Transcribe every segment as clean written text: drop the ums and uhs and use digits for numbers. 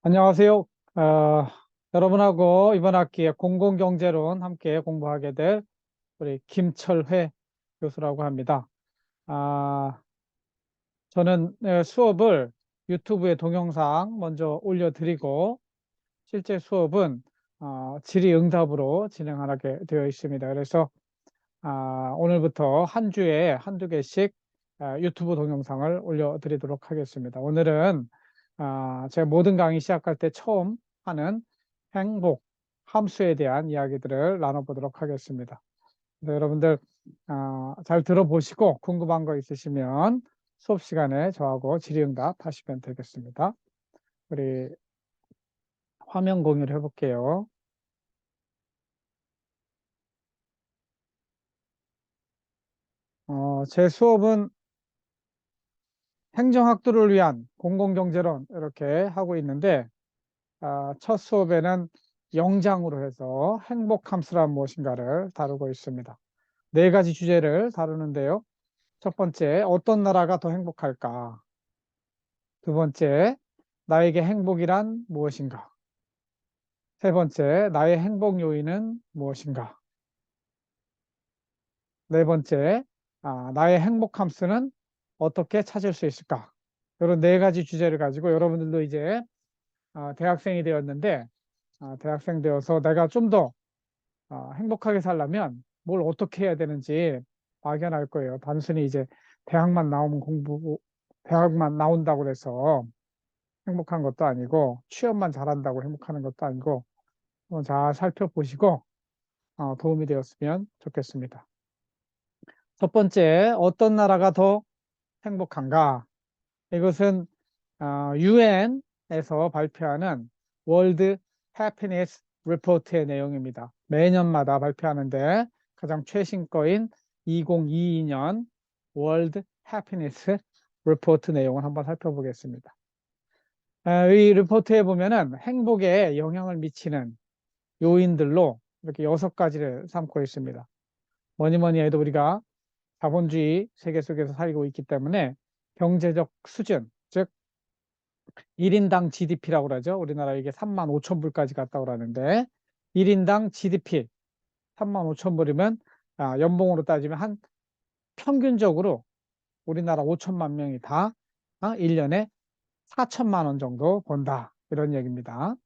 안녕하세요. 어, 여러분하고 이번 학기에 공공경제론 함께 공부하게 될 우리 김철회 교수라고 합니다. 아, 저는 수업을 유튜브에 동영상 먼저 올려드리고 실제 수업은 질의응답으로 진행하게 되어 있습니다. 그래서 오늘부터 한 주에 한두 개씩 유튜브 동영상을 올려드리도록 하겠습니다. 오늘은 제가 모든 강의 시작할 때 처음 하는 행복, 함수에 대한 이야기들을 나눠보도록 하겠습니다. 여러분들 잘 들어보시고 궁금한 거 있으시면 수업 시간에 저하고 질의응답 하시면 되겠습니다. 우리 화면 공유를 해볼게요. 제 수업은 행정학도를 위한 공공경제론 이렇게 하고 있는데 첫 수업에는 영장으로 해서 행복함수란 무엇인가를 다루고 있습니다. 네 가지 주제를 다루는데요. 첫 번째, 어떤 나라가 더 행복할까? 두 번째, 나에게 행복이란 무엇인가? 세 번째, 나의 행복 요인은 무엇인가? 네 번째, 나의 행복함수는 어떻게 찾을 수 있을까? 이런 네 가지 주제를 가지고 여러분들도 이제 대학생이 되었는데 대학생 되어서 내가 좀 더 행복하게 살려면 뭘 어떻게 해야 되는지 막연할 거예요. 단순히 이제 대학만 나오면 대학만 나온다고 해서 행복한 것도 아니고 취업만 잘한다고 행복하는 것도 아니고 한번 잘 살펴보시고 도움이 되었으면 좋겠습니다. 첫 번째, 어떤 나라가 더 행복한가? 이것은 UN에서 발표하는 월드 해피니스 리포트의 내용입니다. 매년마다 발표하는데 가장 최신 거인 2022년 월드 해피니스 리포트 내용을 한번 살펴보겠습니다. 이 리포트에 보면은 행복에 영향을 미치는 요인들로 이렇게 6가지를 삼고 있습니다. 뭐니 뭐니 해도 우리가 자본주의 세계 속에서 살고 있기 때문에 경제적 수준, 즉 1인당 GDP라고 그러죠. 우리나라 이게 3만 5천 불까지 갔다고 그러는데 1인당 GDP 3만 5천 불이면 연봉으로 따지면 한 평균적으로 우리나라 5천만 명이 다 1년에 4천만 원 정도 번다. 이런 얘기입니다.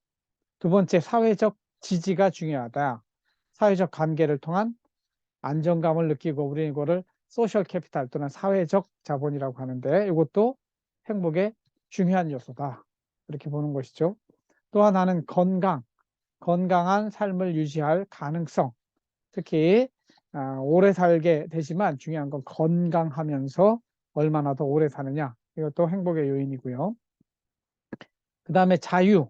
두 번째, 사회적 지지가 중요하다. 사회적 관계를 통한 안정감을 느끼고 우리는 이거를 소셜 캐피탈 또는 사회적 자본이라고 하는데 이것도 행복의 중요한 요소다. 이렇게 보는 것이죠. 또 하나는 건강한 삶을 유지할 가능성. 특히 오래 살게 되지만 중요한 건 건강하면서 얼마나 더 오래 사느냐. 이것도 행복의 요인이고요. 그 다음에 자유.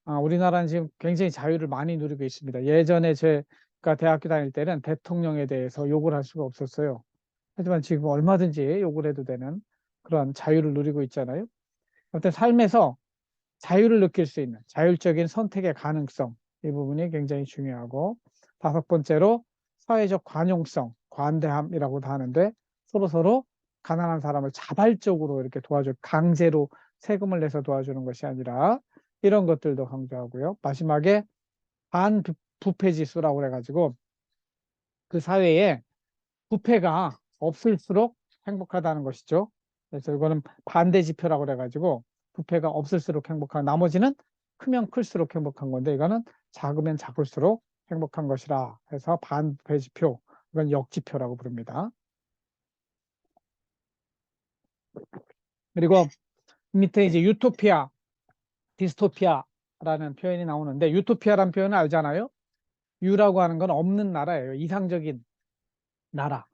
우리나라는 지금 굉장히 자유를 많이 누리고 있습니다. 예전에 제가 대학교 다닐 때는 대통령에 대해서 욕을 할 수가 없었어요. 하지만 지금 얼마든지 욕을 해도 되는 그런 자유를 누리고 있잖아요. 아무튼 삶에서 자유를 느낄 수 있는 자율적인 선택의 가능성, 이 부분이 굉장히 중요하고, 다섯 번째로 사회적 관용성, 관대함이라고도 하는데 서로 가난한 사람을 자발적으로 이렇게 강제로 세금을 내서 도와주는 것이 아니라 이런 것들도 강조하고요. 마지막에 반부패 지수라고 해가지고 그 사회에 부패가 없을수록 행복하다는 것이죠. 그래서 이거는 반대 지표라고 그래가지고 부패가 없을수록 행복한, 나머지는 크면 클수록 행복한 건데 이거는 작으면 작을수록 행복한 것이라 해서 반부패 지표, 이건 역지표라고 부릅니다. 그리고 밑에 이제 유토피아, 디스토피아라는 표현이 나오는데, 유토피아라는 표현을 알잖아요. 유라고 하는 건 없는 나라예요. 이상적인 나라.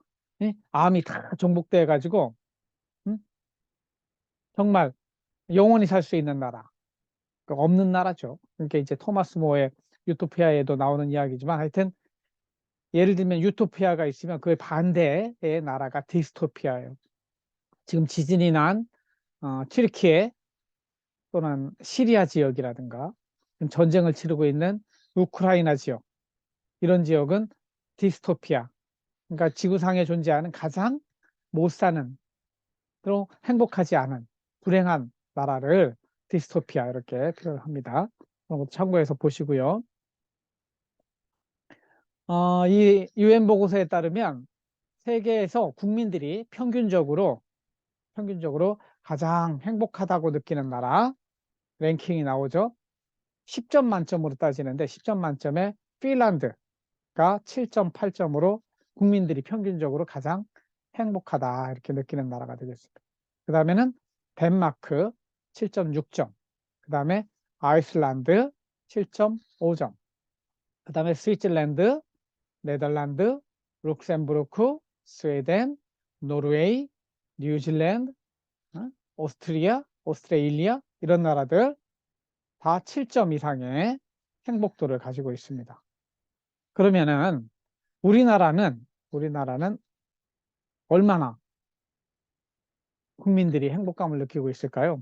예? 암이 다 정복돼 가지고 정말 영원히 살 수 있는 나라. 그러니까 없는 나라죠. 그러니까 이제 토마스 모의 유토피아에도 나오는 이야기지만 하여튼 예를 들면 유토피아가 있으면 그 반대의 나라가 디스토피아예요. 지금 지진이 난 튀르키예 또는 시리아 지역이라든가 전쟁을 치르고 있는 우크라이나 지역, 이런 지역은 디스토피아. 그러니까 지구상에 존재하는 가장 못 사는, 그리고 행복하지 않은 불행한 나라를 디스토피아 이렇게 표현을 합니다. 그런 것도 참고해서 보시고요. 이 UN 보고서에 따르면 세계에서 국민들이 평균적으로 가장 행복하다고 느끼는 나라 랭킹이 나오죠. 10점 만점으로 따지는데 10점 만점에 핀란드가 7.8점으로 국민들이 평균적으로 가장 행복하다 이렇게 느끼는 나라가 되겠습니다. 그 다음에는 덴마크 7.6점, 그 다음에 아이슬란드 7.5점, 그 다음에 스위tzerlän드, 네덜란드, 룩셈부르크, 스웨덴, 노르웨이, 뉴질랜드, 오스트리아, 오스트레일리아 이런 나라들 다 7점 이상의 행복도를 가지고 있습니다. 그러면은 우리나라는 얼마나 국민들이 행복감을 느끼고 있을까요?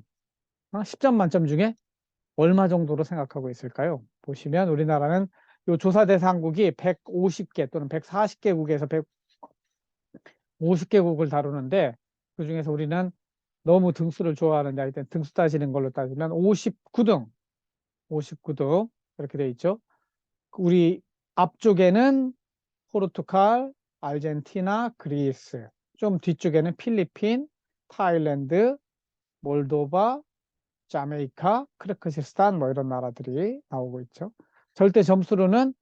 10점 만점 중에 얼마 정도로 생각하고 있을까요? 보시면 우리나라는 이 조사 대상국이 150개 또는 140개국에서 150개국을 다루는데 그중에서 우리는 너무 등수를 좋아하는데 하여튼 등수 따지는 걸로 따지면 59등 이렇게 돼 있죠. 우리 앞쪽에는 포르투갈, 아르헨티나, 그리스, 좀 뒤쪽에는 필리핀, 타일랜드, 몰도바, 자메이카, 크르크스스탄 뭐 이런 나라들이 나오고 있죠. 절대 점수로는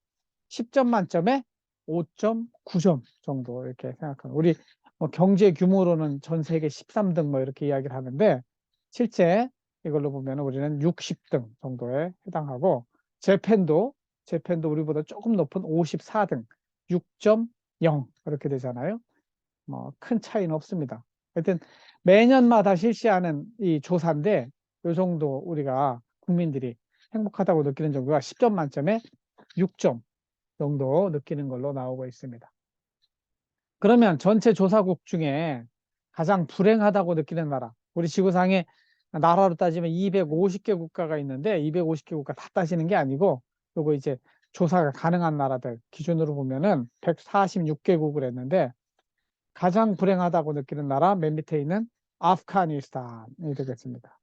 10점 만점에 5.9점 정도 이렇게 생각합니다. 우리 뭐 경제 규모로는 전 세계 13등 뭐 이렇게 이야기를 하는데 실제 이걸로 보면 우리는 60등 정도에 해당하고 재팬도 우리보다 조금 높은 54등 6.0 이렇게 되잖아요. 뭐 큰 차이는 없습니다. 하여튼 매년마다 실시하는 이 조사인데 이 정도 우리가 국민들이 행복하다고 느끼는 정도가 10점 만점에 6점 정도 느끼는 걸로 나오고 있습니다. 그러면 전체 조사국 중에 가장 불행하다고 느끼는 나라, 우리 지구상에 나라로 따지면 250개 국가가 있는데 250개 국가 다 따지는 게 아니고 요거 이제 조사가 가능한 나라들 기준으로 보면은 146개국을 했는데 가장 불행하다고 느끼는 나라 맨 밑에 있는 아프가니스탄이 되겠습니다.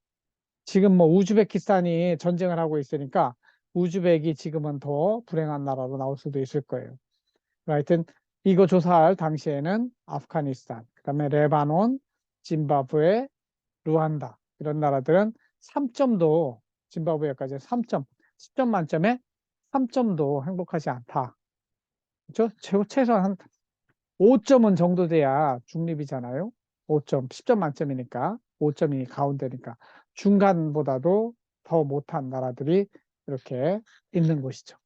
지금 뭐 우즈베키스탄이 전쟁을 하고 있으니까 우즈벡이 지금은 더 불행한 나라로 나올 수도 있을 거예요. 하여튼 이거 조사할 당시에는 아프가니스탄, 그다음에 레바논, 짐바브웨, 루안다 이런 나라들은 3점도 짐바브웨까지 3점, 10점 만점에 3점도 행복하지 않다. 그렇죠? 최소한 한 5점은 정도 돼야 중립이잖아요. 5점, 10점 만점이니까 5점이 가운데니까 중간보다도 더 못한 나라들이 이렇게 있는 것이죠.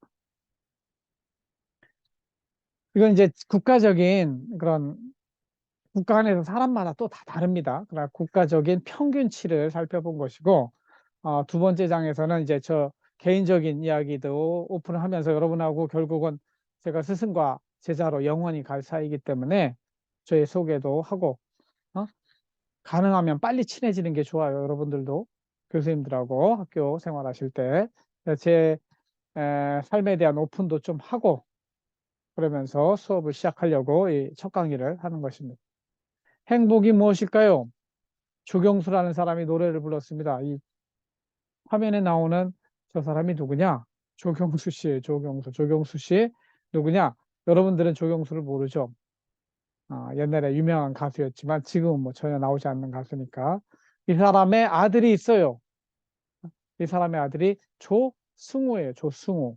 이건 이제 국가적인 그런 국가 안에서 사람마다 또 다 다릅니다. 그러나 국가적인 평균치를 살펴본 것이고, 두 번째 장에서는 이제 저 개인적인 이야기도 오픈을 하면서 여러분하고 결국은 제가 스승과 제자로 영원히 갈 사이이기 때문에 저의 소개도 하고, 어? 가능하면 빨리 친해지는 게 좋아요. 여러분들도 교수님들하고 학교 생활하실 때 제 삶에 대한 오픈도 좀 하고 그러면서 수업을 시작하려고 이 첫 강의를 하는 것입니다. 행복이 무엇일까요? 조경수라는 사람이 노래를 불렀습니다. 이 화면에 나오는 저 사람이 누구냐? 조경수 씨예요. 조경수 씨 누구냐? 여러분들은 조경수를 모르죠? 옛날에 유명한 가수였지만 지금은 뭐 전혀 나오지 않는 가수니까. 이 사람의 아들이 있어요. 이 사람의 아들이 조승우예요. 조승우.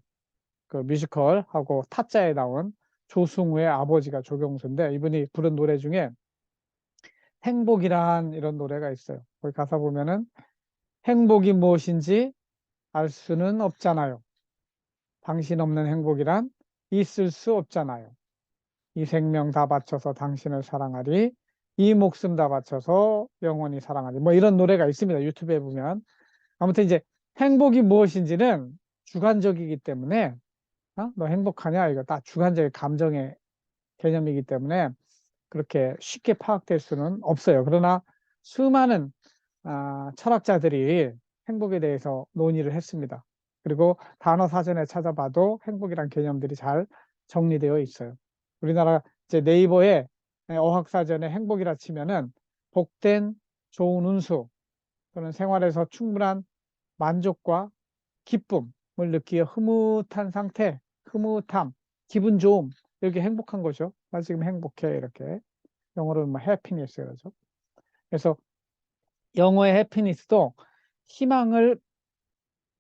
그 뮤지컬하고 타짜에 나온 조승우의 아버지가 조경수인데 이분이 부른 노래 중에 행복이란 이런 노래가 있어요. 거기 가사 보면은 행복이 무엇인지 알 수는 없잖아요. 당신 없는 행복이란 있을 수 없잖아요. 이 생명 다 바쳐서 당신을 사랑하리. 이 목숨 다 바쳐서 영원히 사랑하리. 뭐 이런 노래가 있습니다. 유튜브에 보면. 아무튼 이제 행복이 무엇인지는 주관적이기 때문에 너 행복하냐? 이거 다 주관적인 감정의 개념이기 때문에 그렇게 쉽게 파악될 수는 없어요. 그러나 수많은 철학자들이 행복에 대해서 논의를 했습니다. 그리고 단어 사전에 찾아봐도 행복이란 개념들이 잘 정리되어 있어요. 우리나라 이제 네이버에 어학사전에 행복이라 치면은 복된 좋은 운수 또는 생활에서 충분한 만족과 기쁨을 느끼어 흐뭇한 상태, 흐뭇함, 기분 좋음, 이렇게 행복한 거죠. 나 지금 행복해, 이렇게. 영어로는 뭐 happiness 그러죠. 그래서 영어의 happiness도 희망을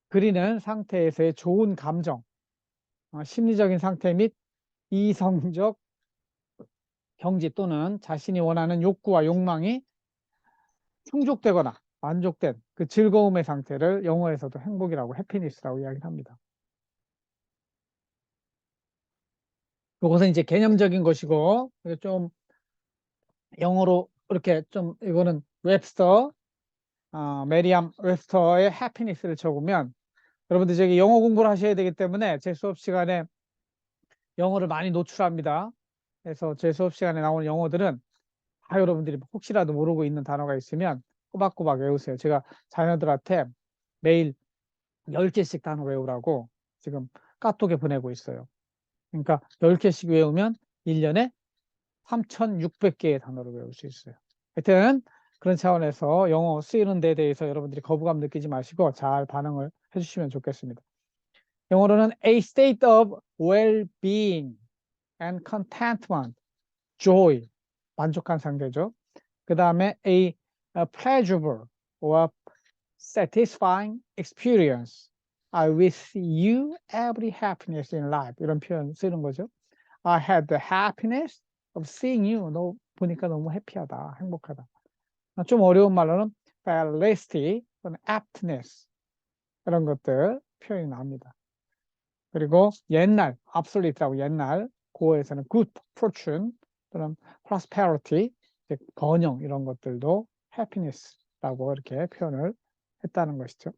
그리는 상태에서의 좋은 감정, 심리적인 상태 및 이성적 경지 또는 자신이 원하는 욕구와 욕망이 충족되거나 만족된 그 즐거움의 상태를 영어에서도 행복이라고 해피니스라고 이야기를 합니다. 이것은 이제 개념적인 것이고 좀 영어로 이렇게 좀 이거는 웹스터 메리암 웹스터의 해피니스를 쳐보면 여러분들 저기 영어 공부를 하셔야 되기 때문에 제 수업 시간에 영어를 많이 노출합니다. 그래서 제 수업 시간에 나오는 영어들은 다 여러분들이 혹시라도 모르고 있는 단어가 있으면 꼬박꼬박 외우세요. 제가 자녀들한테 매일 10개씩 단어 외우라고 지금 카톡에 보내고 있어요. 그러니까 10개씩 외우면 1년에 3,600개의 단어를 외울 수 있어요. 하여튼 그런 차원에서 영어 쓰이는 데 대해서 여러분들이 거부감 느끼지 마시고 잘 반응을 해주시면 좋겠습니다. 영어로는 a state of well-being and contentment, joy, 만족한 상태죠. 그 다음에 a pleasurable or satisfying experience. I wish you every happiness in life. 이런 표현 쓰는 거죠. I had the happiness of seeing you. 너 보니까 너무 해피하다, 행복하다. 좀 어려운 말로는 felicity, 또는 aptness 이런 것들 표현이 나옵니다. 그리고 옛날, absolute라고 옛날, 고어에서는 good fortune 또는 prosperity, 번영 이런 것들도 happiness라고 이렇게 표현을 했다는 것이죠.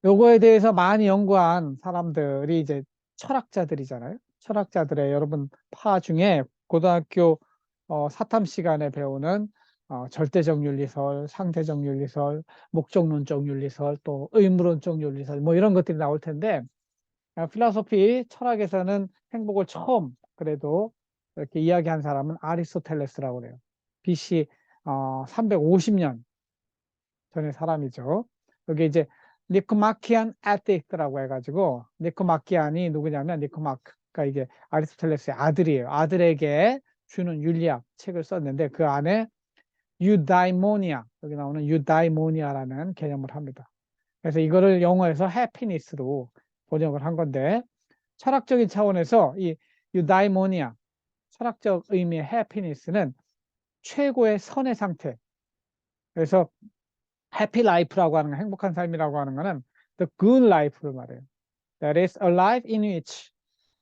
요거에 대해서 많이 연구한 사람들이 이제 철학자들이잖아요. 철학자들의 여러분 파 중에 고등학교 사탐 시간에 배우는 절대적 윤리설, 상대적 윤리설, 목적론적 윤리설, 또 의무론적 윤리설 뭐 이런 것들이 나올 텐데 필라소피 철학에서는 행복을 처음 그래도 이렇게 이야기한 사람은 아리스토텔레스라고 그래요. BC 350년 전의 사람이죠. 여기 이제 니코마키안 에틱스라고 해가지고 니코마키안이 누구냐면 니코마크가 이게 아리스토텔레스의 아들이에요. 아들에게 주는 윤리학 책을 썼는데 그 안에 유다이모니아 여기 나오는 유다이모니아라는 개념을 합니다. 그래서 이거를 영어에서 해피니스로 번역을 한 건데 철학적인 차원에서 이 유다이모니아 철학적 의미의 해피니스는 최고의 선의 상태. 그래서 해피 라이프라고 하는 거, 행복한 삶이라고 하는 거는 the good life를 말해요. That is a life in which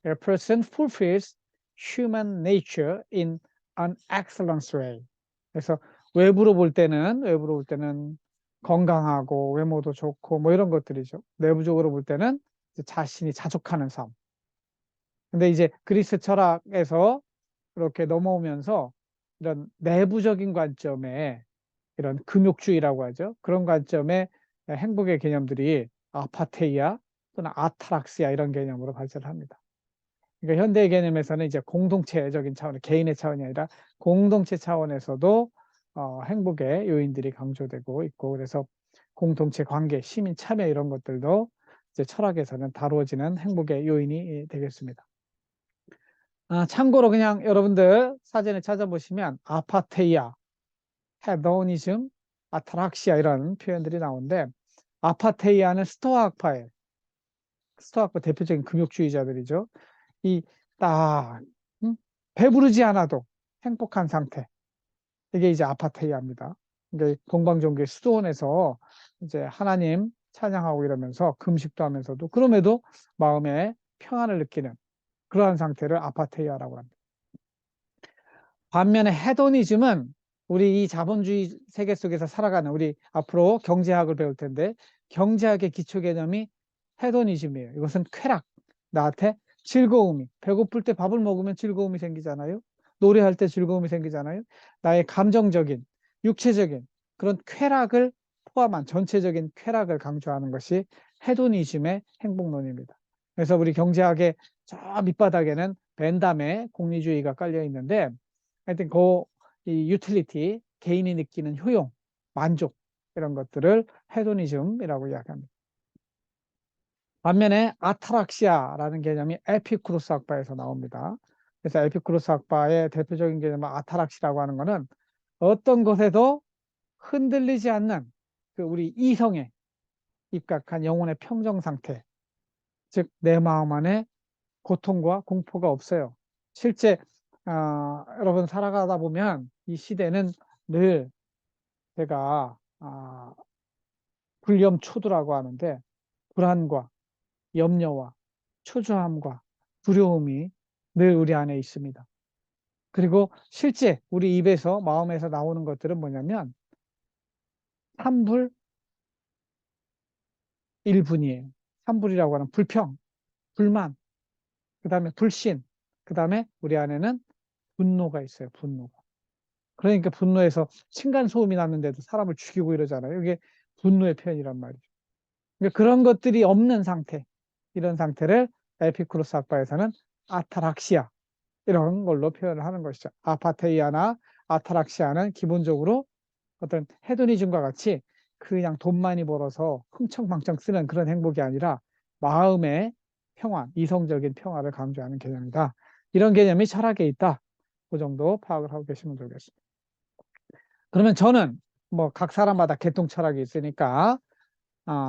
a person fulfills human nature in an excellent way. 그래서 외부로 볼 때는 건강하고 외모도 좋고 뭐 이런 것들이죠. 내부적으로 볼 때는 자신이 자족하는 삶. 근데 이제 그리스 철학에서 그렇게 넘어오면서 이런 내부적인 관점에 이런 금욕주의라고 하죠. 그런 관점의 행복의 개념들이 아파테이아 또는 아타락시아 이런 개념으로 발전을 합니다. 그러니까 현대 개념에서는 이제 공동체적인 차원, 개인의 차원이 아니라 공동체 차원에서도 행복의 요인들이 강조되고 있고 그래서 공동체 관계, 시민 참여 이런 것들도 이제 철학에서는 다루어지는 행복의 요인이 되겠습니다. 참고로 그냥 여러분들 사전에 찾아보시면 아파테이아, 헤도니즘, 아타락시아 이런 표현들이 나오는데 아파테이아는 스토아학파 대표적인 금욕주의자들이죠. 이 딱 배부르지 않아도 행복한 상태 이게 이제 아파테이아입니다. 이게 동방종교의 수도원에서 이제 하나님 찬양하고 이러면서 금식도 하면서도 그럼에도 마음에 평안을 느끼는 그러한 상태를 아파테이아라고 합니다. 반면에 헤도니즘은 우리 이 자본주의 세계 속에서 살아가는 우리 앞으로 경제학을 배울 텐데 경제학의 기초 개념이 헤도니즘이에요. 이것은 쾌락, 나한테 즐거움이, 배고플 때 밥을 먹으면 즐거움이 생기잖아요. 노래할 때 즐거움이 생기잖아요. 나의 감정적인, 육체적인 그런 쾌락을 포함한 전체적인 쾌락을 강조하는 것이 헤도니즘의 행복론입니다. 그래서 우리 경제학의 저 밑바닥에는 벤담의 공리주의가 깔려 있는데 하여튼 이 유틸리티, 개인이 느끼는 효용, 만족 이런 것들을 헤도니즘이라고 이야기합니다. 반면에 아타락시아라는 개념이 에피쿠로스 학파에서 나옵니다. 그래서 에피쿠로스 학파의 대표적인 개념은 아타락시라고 하는 것은 어떤 것에도 흔들리지 않는 그 우리 이성에 입각한 영혼의 평정 상태, 즉 내 마음 안에 고통과 공포가 없어요. 실제 여러분 살아가다 보면 이 시대는 늘 제가 불렴초두라고 하는데 불안과 염려와 초조함과 두려움이 늘 우리 안에 있습니다. 그리고 실제 우리 입에서 마음에서 나오는 것들은 뭐냐면 삼불 일분이에요. 삼불이라고 하는 불평, 불만, 그 다음에 불신, 그 다음에 우리 안에는 분노가 있어요. 분노가. 그러니까 분노에서 층간소음이 났는데도 사람을 죽이고 이러잖아요. 이게 분노의 표현이란 말이죠. 그러니까 그런 것들이 없는 상태, 이런 상태를 에피쿠로스 학파에서는 아타락시아 이런 걸로 표현을 하는 것이죠. 아파테이아나 아타락시아는 기본적으로 어떤 헤도니즘과 같이 그냥 돈 많이 벌어서 흥청망청 쓰는 그런 행복이 아니라 마음의 평화, 이성적인 평화를 강조하는 개념이다. 이런 개념이 철학에 있다. 그 정도 파악을 하고 계시면 되겠습니다. 그러면 저는 뭐 각 사람마다 개통 철학이 있으니까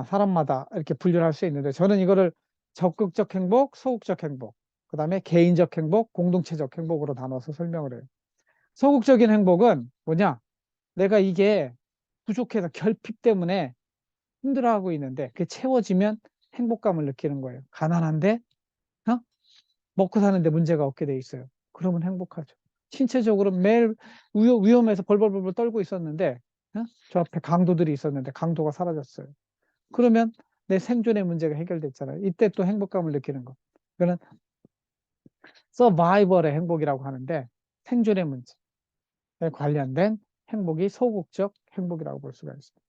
사람마다 이렇게 분류를 할 수 있는데 저는 이거를 적극적 행복, 소극적 행복, 그 다음에 개인적 행복, 공동체적 행복으로 나눠서 설명을 해요. 소극적인 행복은 뭐냐? 내가 이게 부족해서 결핍 때문에 힘들어하고 있는데 그게 채워지면 행복감을 느끼는 거예요. 가난한데 어? 먹고 사는데 문제가 없게 돼 있어요. 그러면 행복하죠. 신체적으로 매일 위험해서 벌벌벌 떨고 있었는데 저 앞에 강도들이 있었는데 강도가 사라졌어요. 그러면 내 생존의 문제가 해결됐잖아요. 이때 또 행복감을 느끼는 거. 그거는 서바이벌의 행복이라고 하는데 생존의 문제에 관련된 행복이 소극적 행복이라고 볼 수가 있습니다.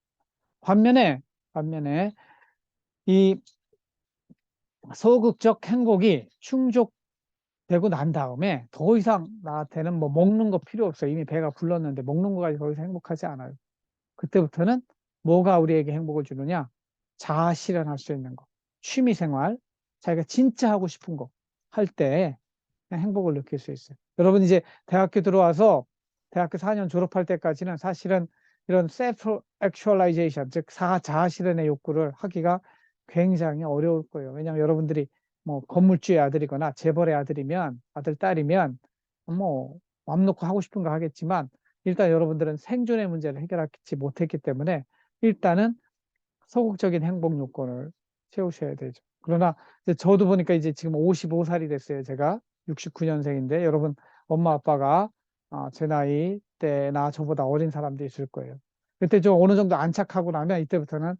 반면에 이 소극적 행복이 충족되고 난 다음에 더 이상 나한테는 뭐 먹는 거 필요 없어요. 이미 배가 불렀는데 먹는 거까지 더 이상 행복하지 않아요. 그때부터는 뭐가 우리에게 행복을 주느냐? 자아 실현할 수 있는 거. 취미 생활, 자기가 진짜 하고 싶은 거 할 때 행복을 느낄 수 있어요. 여러분 이제 대학교 들어와서 대학교 4년 졸업할 때까지는 사실은 이런 셀프 액츄얼라이제이션, 즉 자아 실현의 욕구를 하기가 굉장히 어려울 거예요. 왜냐하면 여러분들이 뭐 건물주의 아들이거나 재벌의 아들이면 아들 딸이면 뭐 맘 놓고 하고 싶은 거 하겠지만 일단 여러분들은 생존의 문제를 해결하지 못했기 때문에 일단은 소극적인 행복 요건을 채우셔야 되죠. 그러나 이제 저도 보니까 이제 지금 55살이 됐어요. 제가 69년생인데 여러분 엄마 아빠가 제 나이 때나 저보다 어린 사람도 있을 거예요. 그때 좀 어느 정도 안착하고 나면 이때부터는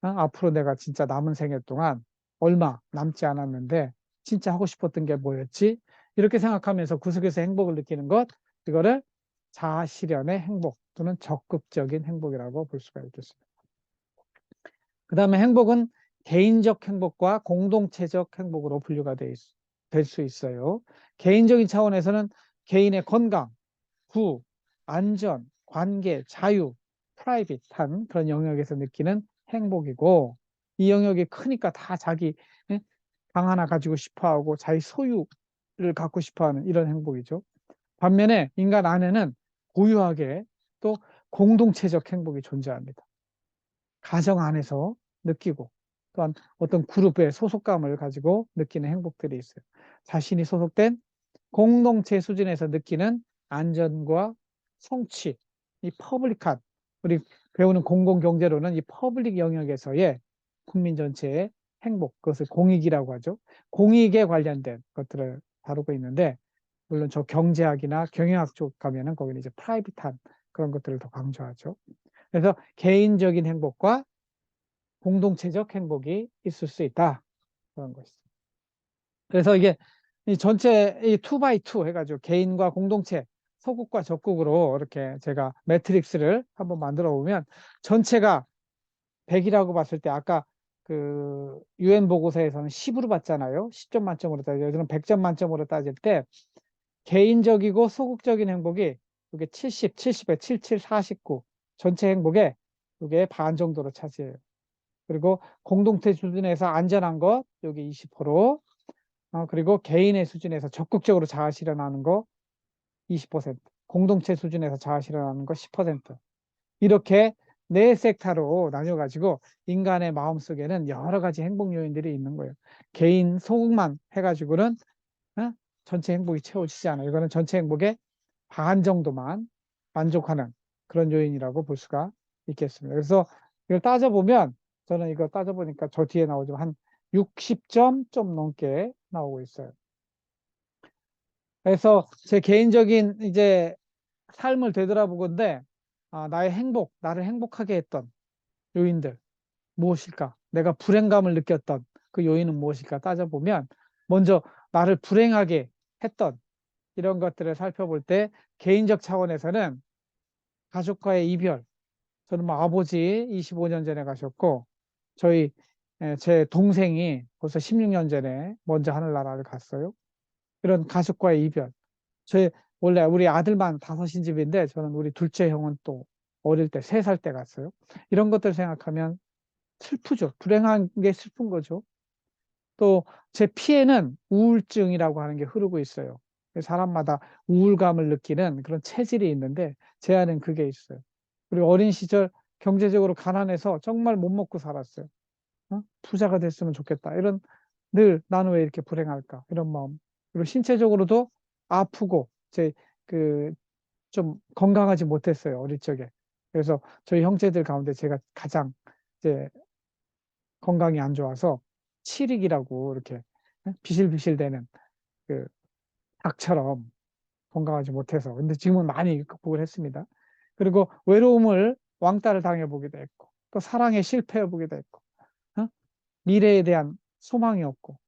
앞으로 내가 진짜 남은 생애 동안 얼마 남지 않았는데 진짜 하고 싶었던 게 뭐였지? 이렇게 생각하면서 구석에서 행복을 느끼는 것, 이거를 자아 실현의 행복 또는 적극적인 행복이라고 볼 수가 있겠습니다. 그 다음에 행복은 개인적 행복과 공동체적 행복으로 분류가 될 수 있어요. 개인적인 차원에서는 개인의 건강, 구, 안전, 관계, 자유, 프라이빗한 그런 영역에서 느끼는 행복이고 이 영역이 크니까 다 자기 방 하나 가지고 싶어하고 자기 소유를 갖고 싶어하는 이런 행복이죠. 반면에 인간 안에는 고유하게 또 공동체적 행복이 존재합니다. 가정 안에서 느끼고 또한 어떤 그룹의 소속감을 가지고 느끼는 행복들이 있어요. 자신이 소속된 공동체 수준에서 느끼는 안전과 성취, 이 퍼블릭한 우리 배우는 공공경제로는 이 퍼블릭 영역에서의 국민 전체의 행복, 그것을 공익이라고 하죠. 공익에 관련된 것들을 다루고 있는데 물론 저 경제학이나 경영학 쪽 가면은 거기는 이제 프라이빗한 그런 것들을 더 강조하죠. 그래서 개인적인 행복과 공동체적 행복이 있을 수 있다. 그런 것이죠. 그래서 이게 이 전체 이 2x2 해가지고 개인과 공동체, 소극과 적극으로 이렇게 제가 매트릭스를 한번 만들어 보면 전체가 100이라고 봤을 때 아까 그 UN 보고서에서는 10으로 봤잖아요. 10점 만점으로 따지고 여기는 100점 만점으로 따질 때 개인적이고 소극적인 행복이 이게 70, 70에 77, 49 전체 행복의 이게 반 정도로 차지해요. 그리고 공동체 수준에서 안전한 것, 여기 20%, 그리고 개인의 수준에서 적극적으로 자아 실현하는 거 20%, 공동체 수준에서 자아 실현하는 거 10%. 이렇게 네 섹터로 나뉘어가지고 인간의 마음속에는 여러 가지 행복 요인들이 있는 거예요. 개인 소극만 해가지고는 전체 행복이 채워지지 않아요. 이거는 전체 행복의 반 정도만 만족하는 그런 요인이라고 볼 수가 있겠습니다. 그래서 이걸 따져보면 저는 이거 따져보니까 저 뒤에 나오지만 한 60점 좀 넘게 나오고 있어요. 그래서 제 개인적인 이제 삶을 되돌아보건데 나의 행복, 나를 행복하게 했던 요인들 무엇일까? 내가 불행감을 느꼈던 그 요인은 무엇일까 따져보면 먼저 나를 불행하게 했던 이런 것들을 살펴볼 때 개인적 차원에서는 가족과의 이별. 저는 뭐 아버지 25년 전에 가셨고 저희 제 동생이 벌써 16년 전에 먼저 하늘나라를 갔어요. 이런 가족과의 이별. 저희 원래 우리 아들만 다섯인 집인데 저는 우리 둘째 형은 또 어릴 때 3살 때 갔어요. 이런 것들 생각하면 슬프죠. 불행한 게 슬픈 거죠. 또 제 피에는 우울증이라고 하는 게 흐르고 있어요. 사람마다 우울감을 느끼는 그런 체질이 있는데 제 안엔 그게 있어요. 그리고 어린 시절 경제적으로 가난해서 정말 못 먹고 살았어요. 부자가 됐으면 좋겠다. 이런 늘 나는 왜 이렇게 불행할까? 이런 마음. 그리고 신체적으로도 아프고 제 그 좀 건강하지 못했어요. 어릴 적에. 그래서 저희 형제들 가운데 제가 가장 이제 건강이 안 좋아서 치릭이라고 이렇게 비실비실대는 그 닭처럼 건강하지 못해서. 근데 지금은 많이 극복을 했습니다. 그리고 외로움을 왕따를 당해보기도 했고, 또 사랑에 실패해보기도 했고, 어? 미래에 대한 소망이 없고.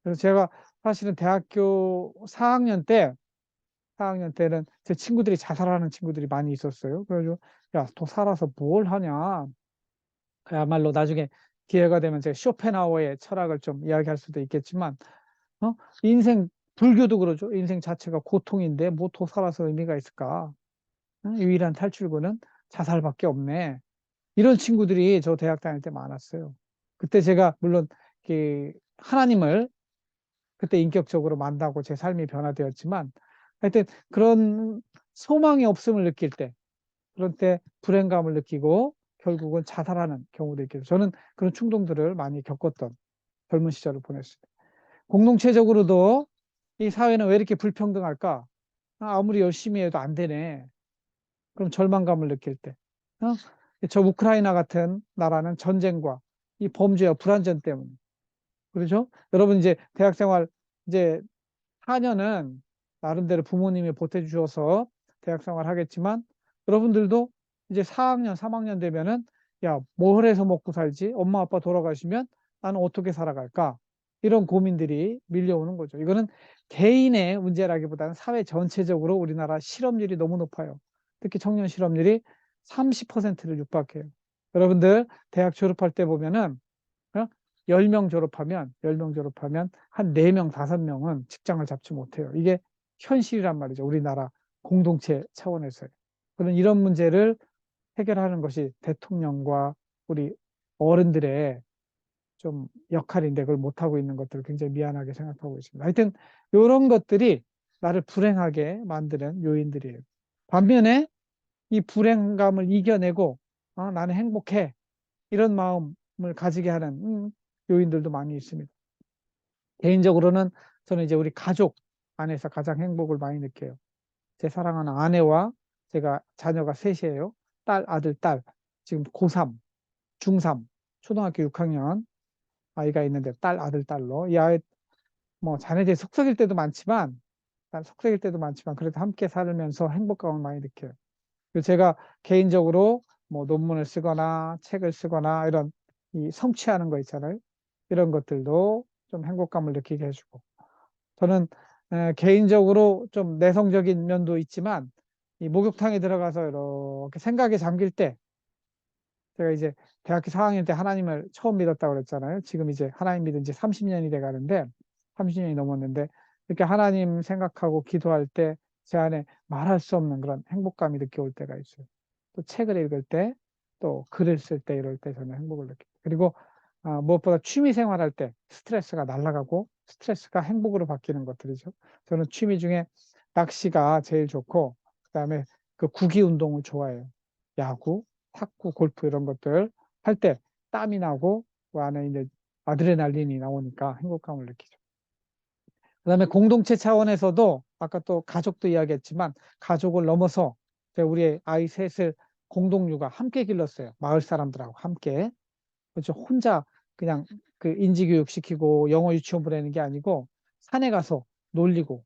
그래서 제가 사실은 대학교 4학년 때는 제 친구들이 자살하는 친구들이 많이 있었어요. 그래서 야, 또 살아서 뭘 하냐. 그야말로 나중에 기회가 되면 제가 쇼펜하우어의 철학을 좀 이야기할 수도 있겠지만, 어? 인생, 불교도 그러죠. 인생 자체가 고통인데 뭐 더 살아서 의미가 있을까? 유일한 탈출구는 자살밖에 없네. 이런 친구들이 저 대학 다닐 때 많았어요. 그때 제가 물론 하나님을 그때 인격적으로 만나고 제 삶이 변화되었지만 하여튼 그런 소망이 없음을 느낄 때 그런 때 불행감을 느끼고 결국은 자살하는 경우도 있겠죠. 저는 그런 충동들을 많이 겪었던 젊은 시절을 보냈습니다. 공동체적으로도 이 사회는 왜 이렇게 불평등할까? 아무리 열심히 해도 안 되네. 그럼 절망감을 느낄 때. 어? 저 우크라이나 같은 나라는 전쟁과 이 범죄와 불안전 때문에. 그렇죠? 여러분 이제 대학 생활 이제 4년은 나름대로 부모님이 보태주셔서 대학 생활 하겠지만 여러분들도 이제 4학년, 3학년 되면은 야, 뭘 해서 먹고 살지? 엄마 아빠 돌아가시면 나는 어떻게 살아갈까? 이런 고민들이 밀려오는 거죠. 이거는 개인의 문제라기보다는 사회 전체적으로 우리나라 실업률이 너무 높아요. 특히 청년 실업률이 30%를 육박해요. 여러분들 대학 졸업할 때 보면은 10명 졸업하면, 10명 졸업하면 한 4명, 5명은 직장을 잡지 못해요. 이게 현실이란 말이죠. 우리나라 공동체 차원에서요. 그런 이런 문제를 해결하는 것이 대통령과 우리 어른들의 좀 역할인데 그걸 못하고 있는 것들을 굉장히 미안하게 생각하고 있습니다. 하여튼 이런 것들이 나를 불행하게 만드는 요인들이에요. 반면에 이 불행감을 이겨내고 나는 행복해. 이런 마음을 가지게 하는 요인들도 많이 있습니다. 개인적으로는 저는 이제 우리 가족 안에서 가장 행복을 많이 느껴요. 제 사랑하는 아내와 제가 자녀가 셋이에요. 딸, 아들, 딸. 지금 고3, 중3, 초등학교 6학년 아이가 있는데 딸, 아들, 딸로. 이 아이, 뭐 자녀들이 속썩일 때도 많지만, 속썩일 때도 많지만 그래도 함께 살면서 행복감을 많이 느껴요. 그리고 제가 개인적으로 뭐 논문을 쓰거나 책을 쓰거나 이런 이 성취하는 거 있잖아요. 이런 것들도 좀 행복감을 느끼게 해주고. 저는 개인적으로 좀 내성적인 면도 있지만 이 목욕탕에 들어가서 이렇게 생각에 잠길 때 제가 이제 대학교 4학년 때 하나님을 처음 믿었다고 그랬잖아요. 지금 이제 하나님 믿은 지 30년이 돼 가는데 30년이 넘었는데 이렇게 하나님 생각하고 기도할 때 제 안에 말할 수 없는 그런 행복감이 느껴올 때가 있어요. 또 책을 읽을 때 또 글을 쓸 때 이럴 때 저는 행복을 느낍니다. 그리고 무엇보다 취미 생활할 때 스트레스가 날아가고 스트레스가 행복으로 바뀌는 것들이죠. 저는 취미 중에 낚시가 제일 좋고 그다음에 그 구기 운동을 좋아해요. 야구, 탁구, 골프 이런 것들 할 때 땀이 나고 그 안에 이제 아드레날린이 나오니까 행복감을 느끼죠. 그다음에 공동체 차원에서도 아까 또 가족도 이야기했지만 가족을 넘어서 제가 우리 아이 셋을 공동육아 함께 길렀어요. 마을 사람들하고 함께. 그렇죠. 혼자 그냥 그 인지교육 시키고 영어 유치원 보내는 게 아니고 산에 가서 놀리고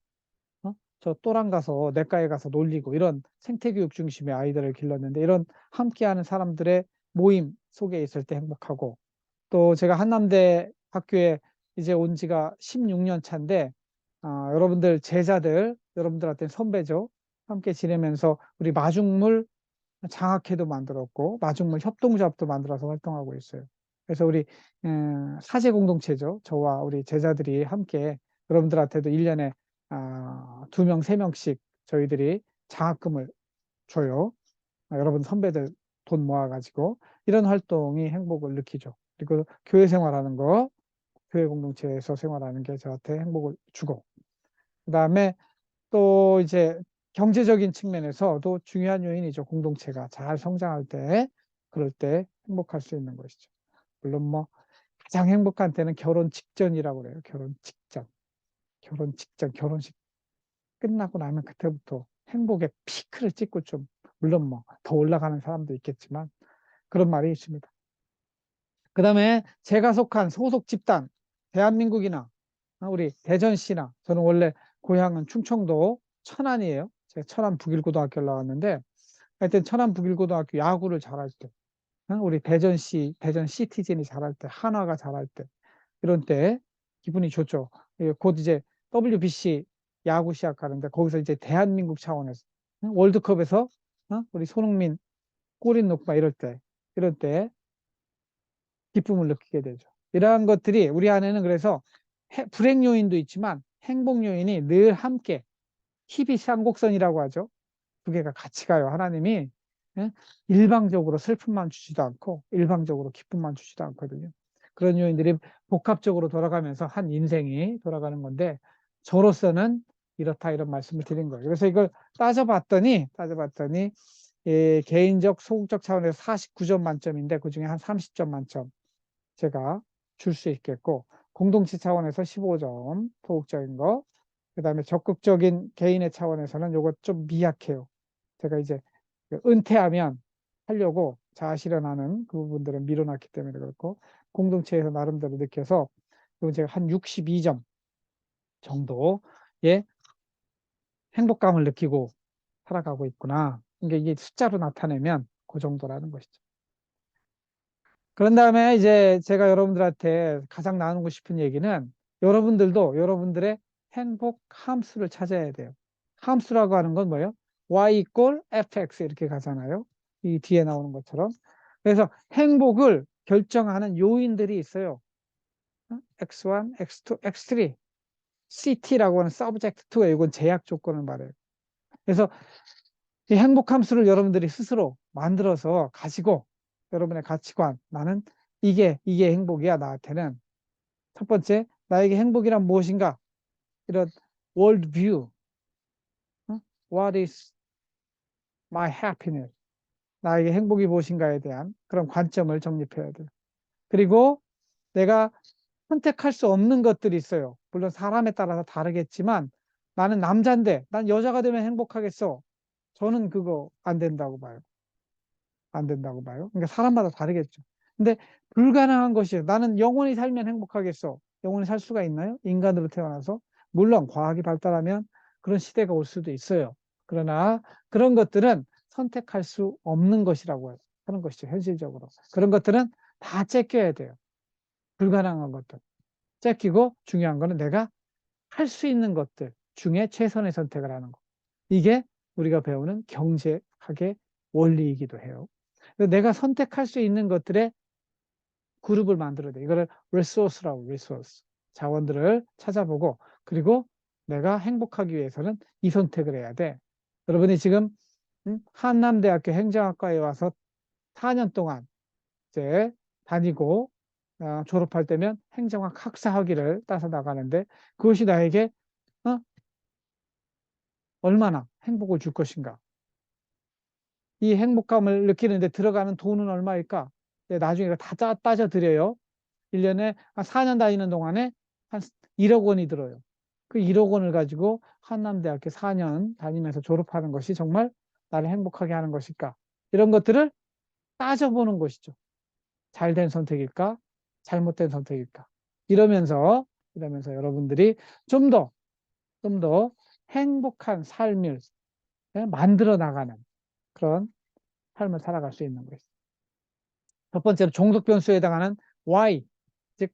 저 또랑 가서 냇가에 가서 놀리고 이런 생태교육 중심의 아이들을 길렀는데 이런 함께하는 사람들의 모임 속에 있을 때 행복하고 또 제가 한남대 학교에 이제 온 지가 16년 차인데 여러분들 제자들 여러분들한테 선배죠. 함께 지내면서 우리 마중물 장학회도 만들었고 마중물 협동조합도 만들어서 활동하고 있어요. 그래서 우리 사제 공동체죠. 저와 우리 제자들이 함께 여러분들한테도 1년에 2명, 3명씩 저희들이 장학금을 줘요. 여러분 선배들 돈 모아가지고 이런 활동이 행복을 느끼죠. 그리고 교회 생활하는 거, 교회 공동체에서 생활하는 게 저한테 행복을 주고 그다음에 또 이제 경제적인 측면에서도 중요한 요인이죠. 공동체가 잘 성장할 때, 그럴 때 행복할 수 있는 것이죠. 물론 뭐 가장 행복한 때는 결혼 직전이라고 그래요. 결혼 직전. 결혼 직전, 결혼식 끝나고 나면 그때부터 행복의 피크를 찍고 좀, 물론 뭐 더 올라가는 사람도 있겠지만 그런 말이 있습니다. 그 다음에 제가 속한 소속 집단, 대한민국이나 우리 대전시나 저는 원래 고향은 충청도 천안이에요. 제가 천안 북일고등학교를 나왔는데 하여튼 천안 북일고등학교 야구를 잘할 때 우리 대전시, 대전 시티즌이 잘할 때 한화가 잘할 때 이런 때 기분이 좋죠. 곧 이제 WBC 야구 시작하는데 거기서 이제 대한민국 차원에서 월드컵에서 우리 손흥민 골인 넣고 이럴 때 이럴 때 기쁨을 느끼게 되죠. 이러한 것들이 우리 안에는 그래서 불행 요인도 있지만 행복 요인이 늘 함께 희비상곡선이라고 하죠. 두 개가 같이 가요. 하나님이 일방적으로 슬픔만 주지도 않고 일방적으로 기쁨만 주지도 않거든요. 그런 요인들이 복합적으로 돌아가면서 한 인생이 돌아가는 건데 저로서는 이렇다 이런 말씀을 드린 거예요. 그래서 이걸 따져봤더니 개인적 소극적 차원에서 49점 만점인데 그중에 한 30점 만점 제가 줄 수 있겠고 공동체 차원에서 15점 소극적인 거 그다음에 적극적인 개인의 차원에서는 요거 좀 미약해요. 제가 이제 은퇴하면 하려고 자아실현하는 그 부분들은 미뤄놨기 때문에 그렇고 공동체에서 나름대로 느껴서 이건 제가 한 62점 정도의 행복감을 느끼고 살아가고 있구나. 이게 숫자로 나타내면 그 정도라는 것이죠. 그런 다음에 이제 제가 여러분들한테 가장 나누고 싶은 얘기는 여러분들도 여러분들의 행복 함수를 찾아야 돼요. 함수라고 하는 건 뭐예요? y equal fx 이렇게 가잖아요. 이 뒤에 나오는 것처럼. 그래서 행복을 결정하는 요인들이 있어요. x1, x2, x3, CT라고 하는 subject to 이건 제약 조건을 말해요. 그래서 이 행복 함수를 여러분들이 스스로 만들어서 가지고 여러분의 가치관, 나는 이게 행복이야, 나한테는. 첫 번째, 나에게 행복이란 무엇인가? 이런 world view. What is my happiness? 나에게 행복이 무엇인가에 대한 그런 관점을 정립해야 돼요. 그리고 내가 선택할 수 없는 것들이 있어요. 물론 사람에 따라서 다르겠지만 나는 남자인데 난 여자가 되면 행복하겠어. 저는 그거 안 된다고 봐요. 안 된다고 봐요. 그러니까 사람마다 다르겠죠. 근데 불가능한 것이에요. 나는 영원히 살면 행복하겠어. 영원히 살 수가 있나요? 인간으로 태어나서. 물론 과학이 발달하면 그런 시대가 올 수도 있어요. 그러나 그런 것들은 선택할 수 없는 것이라고 하는 것이죠. 현실적으로. 그런 것들은 다 째껴야 돼요. 불가능한 것들. 째끼고 중요한 거는 내가 할 수 있는 것들 중에 최선의 선택을 하는 거. 이게 우리가 배우는 경제학의 원리이기도 해요. 내가 선택할 수 있는 것들의 그룹을 만들어야 돼. 이거를 resource라고, resource. 자원들을 찾아보고, 그리고 내가 행복하기 위해서는 이 선택을 해야 돼. 여러분이 지금 한남대학교 행정학과에 와서 4년 동안 이제 다니고 졸업할 때면 행정학 학사 학위를 따서 나가는데 그것이 나에게 어? 얼마나 행복을 줄 것인가? 이 행복감을 느끼는데 들어가는 돈은 얼마일까? 네, 나중에 다 따져 드려요. 1년에 한 4년 다니는 동안에 한 1억 원이 들어요. 그 1억 원을 가지고 한남대학교 4년 다니면서 졸업하는 것이 정말 나를 행복하게 하는 것일까? 이런 것들을 따져보는 것이죠. 잘된 선택일까? 잘못된 선택일까? 이러면서 여러분들이 좀 더 행복한 삶을 만들어 나가는 그런 삶을 살아갈 수 있는 것이죠. 첫 번째로 종속 변수에 해당하는 why, 즉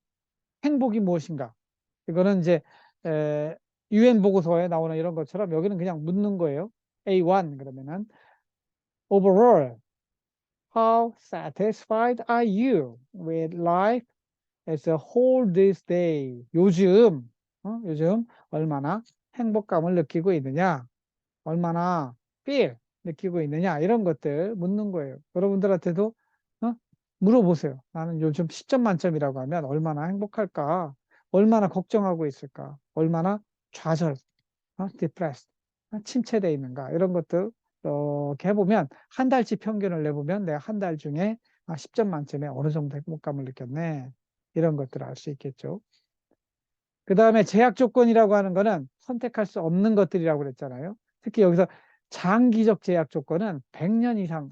행복이 무엇인가? 이거는 이제 UN 보고서에 나오는 이런 것처럼 여기는 그냥 묻는 거예요. A1 그러면은 overall, how satisfied are you with life as a whole this day? 요즘 얼마나 행복감을 느끼고 있느냐? 얼마나 feel 느끼고 있느냐? 이런 것들 묻는 거예요. 여러분들한테도 어? 물어보세요. 나는 요즘 10점 만점이라고 하면 얼마나 행복할까? 얼마나 걱정하고 있을까? 얼마나 좌절, depressed, 침체되어 있는가? 이런 것들 이렇게 해보면 한 달치 평균을 내보면 내가 한 달 중에 10점 만점에 어느 정도 행복감을 느꼈네. 이런 것들을 알 수 있겠죠. 그 다음에 제약 조건이라고 하는 거는 선택할 수 없는 것들이라고 그랬잖아요. 특히 여기서 장기적 제약 조건은 100년 이상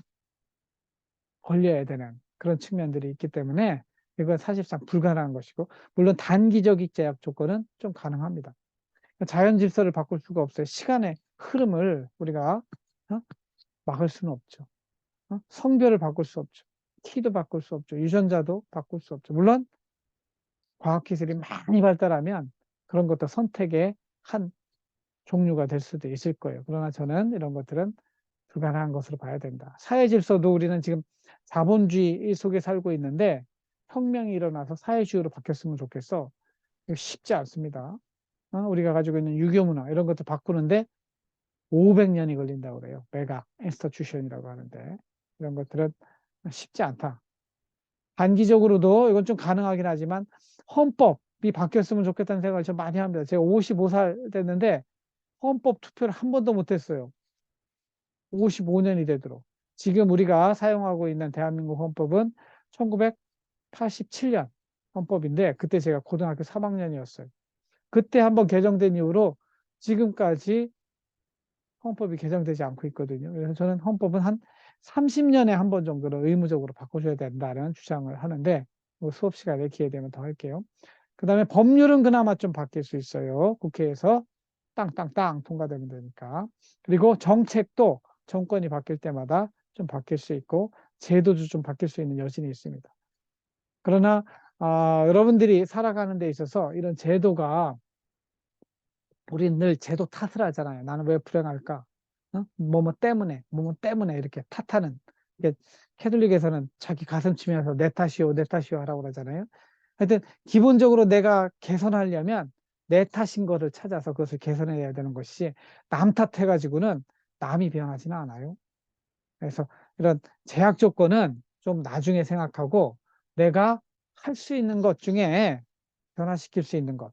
걸려야 되는 그런 측면들이 있기 때문에 이건 사실상 불가능한 것이고, 물론 단기적 제약 조건은 좀 가능합니다. 자연 질서를 바꿀 수가 없어요. 시간의 흐름을 우리가 막을 수는 없죠. 성별을 바꿀 수 없죠. 키도 바꿀 수 없죠. 유전자도 바꿀 수 없죠. 물론 과학기술이 많이 발달하면 그런 것도 선택의 한 종류가 될 수도 있을 거예요. 그러나 저는 이런 것들은 불가능한 것으로 봐야 된다. 사회 질서도 우리는 지금 자본주의 속에 살고 있는데 혁명이 일어나서 사회주의로 바뀌었으면 좋겠어. 이거 쉽지 않습니다. 우리가 가지고 있는 유교 문화 이런 것도 바꾸는데 500년이 걸린다고 그래요. 메가 인스티튜션이라고 하는데 이런 것들은 쉽지 않다. 단기적으로도 이건 좀 가능하긴 하지만 헌법이 바뀌었으면 좋겠다는 생각을 좀 많이 합니다. 제가 55살 됐는데 헌법 투표를 한 번도 못했어요. 55년이 되도록. 지금 우리가 사용하고 있는 대한민국 헌법은 1987년 헌법인데 그때 제가 고등학교 3학년이었어요. 그때 한번 개정된 이후로 지금까지 헌법이 개정되지 않고 있거든요. 그래서 저는 헌법은 한 30년에 한 번 정도는 의무적으로 바꿔줘야 된다는 주장을 하는데 뭐 수업 시간에 기회 되면 더 할게요. 그 다음에 법률은 그나마 좀 바뀔 수 있어요. 국회에서 땅땅땅 통과되면 되니까. 그리고 정책도 정권이 바뀔 때마다 좀 바뀔 수 있고 제도도 좀 바뀔 수 있는 여지는 있습니다. 그러나 여러분들이 살아가는 데 있어서 이런 제도가 우리는 늘 제도 탓을 하잖아요. 나는 왜 불행할까? 뭐뭐 때문에 이렇게 탓하는. 캐톨릭에서는 자기 가슴 치면서 내 탓이요, 내 탓이요 하라고 그러잖아요. 하여튼 기본적으로 내가 개선하려면 내 탓인 거를 찾아서 그것을 개선해야 되는 것이 남 탓해가지고는 남이 변하지는 않아요. 그래서 이런 제약 조건은 좀 나중에 생각하고 내가 할 수 있는 것 중에 변화시킬 수 있는 것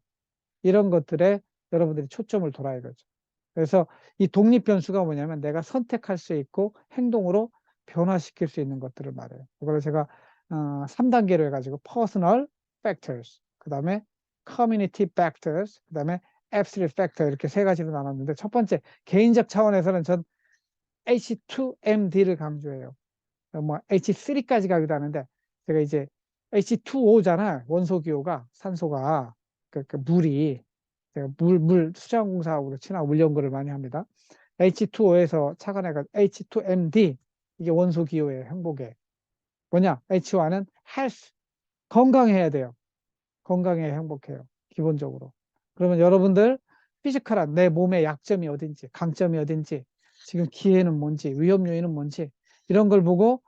이런 것들에 여러분들이 초점을 둬야겠죠. 그래서 이 독립 변수가 뭐냐면 내가 선택할 수 있고 행동으로 변화시킬 수 있는 것들을 말해요. 그걸 제가 3단계로 해가지고 personal factors, 그 다음에 community factors, 그 다음에 absolute factor 이렇게 세 가지로 나눴는데 첫 번째 개인적 차원에서는 전 H2MD를 강조해요. 뭐 H3까지 가기도 하는데 제가 이제 H2O잖아. 원소기호가 산소가 그 물이 제가 물 수자원공사하고 친하고 물 연구를 많이 합니다. H2O에서 착안해가 H2MD 이게 원소기호의 행복에 뭐냐? H1은 health 건강해야 돼요. 건강해야 행복해요. 기본적으로. 그러면 여러분들 피지컬한 내 몸의 약점이 어딘지, 강점이 어딘지, 지금 기회는 뭔지, 위험 요인은 뭔지 이런 걸 보고